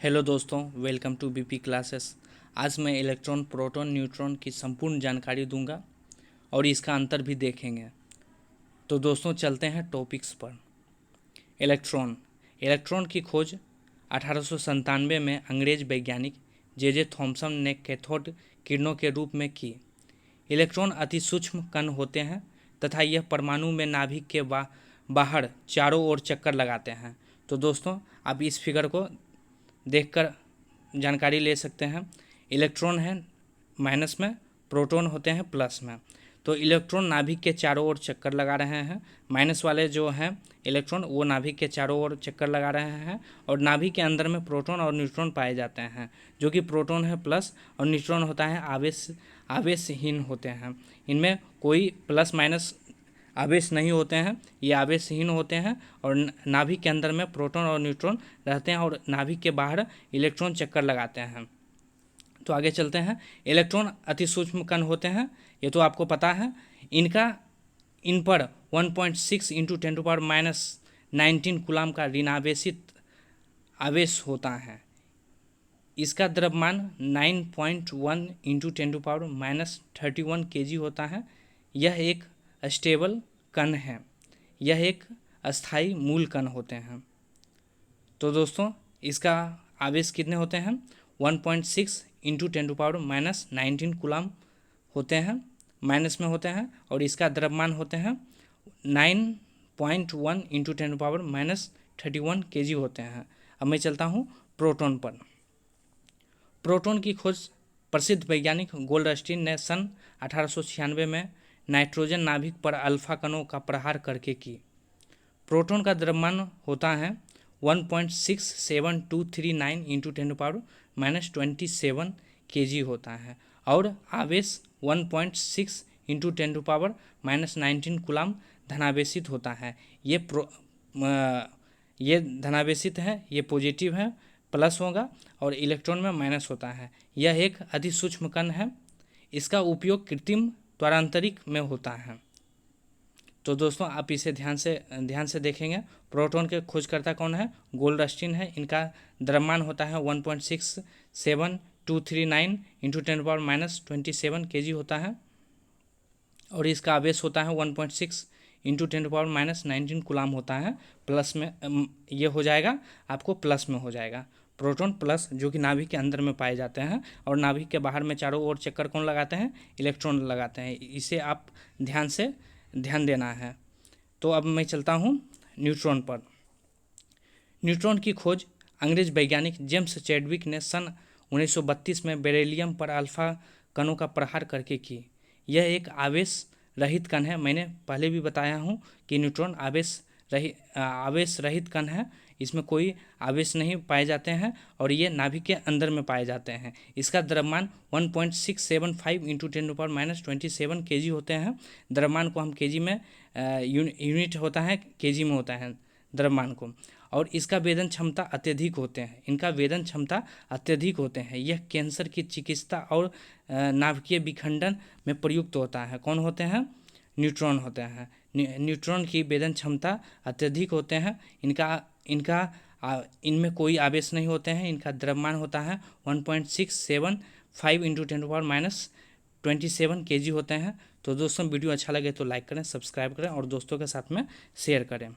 Hello दोस्तों, welcome to BP classes. आज मैं इलेक्ट्रॉन, प्रोटॉन, न्यूट्रॉन की संपूर्ण जानकारी दूंगा और इसका अंतर भी देखेंगे। तो दोस्तों चलते हैं टॉपिक्स पर। इलेक्ट्रॉन इलेक्ट्रॉन की खोज 1897 में अंग्रेज वैज्ञानिक जे थॉमसन ने कैथोड किरणों के रूप में की। इलेक्ट्रॉन अति सूक्ष्म कण होते हैं तथा यह परमाणु में नाभिक के बाहर चारों ओर चक्कर लगाते हैं। तो दोस्तों आप इस फिगर को देखकर जानकारी ले सकते हैं। इलेक्ट्रॉन है माइनस में, प्रोटॉन होते हैं प्लस में। तो इलेक्ट्रॉन नाभिक के चारों ओर चक्कर लगा रहे हैं। माइनस वाले जो हैं इलेक्ट्रॉन वो नाभिक के चारों ओर चक्कर लगा रहे हैं और नाभिक के अंदर में प्रोटॉन और न्यूट्रॉन पाए जाते हैं, जो कि प्रोटॉन है प्लस और न्यूट्रॉन होता है आवेशहीन होते हैं। इनमें कोई प्लस माइनस आवेश नहीं होते हैं, ये आवेशहीन होते हैं और नाभिक के अंदर में प्रोटॉन और न्यूट्रॉन रहते हैं और नाभिक के बाहर इलेक्ट्रॉन चक्कर लगाते हैं। तो आगे चलते हैं। इलेक्ट्रॉन अति सूक्ष्म कण होते हैं, ये तो आपको पता है। इन पर 1.6 इंटू 10⁻⁻19 कूलाम का ऋणावेशित आवेश होता है। इसका द्रव्यमान 9.1 इंटू 10⁻31 kg होता है। यह एक स्टेबल कण है, यह एक अस्थाई मूल कण होते हैं। तो दोस्तों इसका आवेश कितने होते हैं? 1.6 इंटू 10⁻⁻19 कूलाम होते हैं, माइनस में होते हैं, और इसका द्रव्यमान होते हैं 9.1 इंटू 10⁻31 kg होते हैं। अब मैं चलता हूँ प्रोटॉन पर। प्रोटॉन की खोज प्रसिद्ध वैज्ञानिक गोल्डस्टीन ने सन 1896 में नाइट्रोजन नाभिक पर अल्फा कणों का प्रहार करके की। प्रोटॉन का द्रव्यमान होता है 1.67239 इंटू 10⁻⁻27 kg होता है और आवेश 1.6 इंटू 10⁻⁻19 कूलाम धनावेशित होता है। ये धनावेशित है, ये पॉजिटिव है, प्लस होगा, और इलेक्ट्रॉन में माइनस होता है। यह एक अति सूक्ष्म कण है। इसका उपयोग कृत्रिम त्वरांतरिक में होता है। तो दोस्तों आप इसे ध्यान से देखेंगे। प्रोटॉन के खोजकर्ता कौन है? गोल्डस्टीन है। इनका द्रव्यमान होता है 1.67239 इंटू 10⁻⁻27 kg होता है और इसका आवेश होता है 1.6 इंटू 10⁻⁻19 कूलाम होता है। प्लस में ये हो जाएगा, आपको प्लस में हो जाएगा। प्रोटॉन प्लस, जो कि नाभिक के अंदर में पाए जाते हैं और नाभिक के बाहर में चारों ओर चक्कर कौन लगाते हैं? इलेक्ट्रॉन लगाते हैं। इसे आप ध्यान देना है। तो अब मैं चलता हूँ न्यूट्रॉन पर। न्यूट्रॉन की खोज अंग्रेज वैज्ञानिक जेम्स चैडविक ने सन 1932 में बेरिलियम पर अल्फा कणों का प्रहार करके की। यह एक आवेश रहित कण है। मैंने पहले भी बताया हूँ कि न्यूट्रॉन आवेश रहित कण है। इसमें कोई आवेश नहीं पाए जाते हैं और ये नाभिक के अंदर में पाए जाते हैं। इसका द्रव्यमान 1.675 इंटू 10⁻⁻27 kg होते हैं। द्रव्यमान को हम kg में यूनिट होता है, kg में होता है द्रव्यमान को। और इसका वेदन क्षमता अत्यधिक होते हैं। यह कैंसर की चिकित्सा और नाभिकीय विखंडन में प्रयुक्त होता है। कौन होते हैं? न्यूट्रॉन होते हैं। न्यूट्रॉन की वेदन क्षमता अत्यधिक होते हैं। इनमें कोई आवेश नहीं होते हैं। इनका द्रव्यमान होता है 1.675 इंटू 10⁻⁻27 kg होते हैं। तो दोस्तों वीडियो अच्छा लगे तो लाइक करें, सब्सक्राइब करें और दोस्तों के साथ में शेयर करें।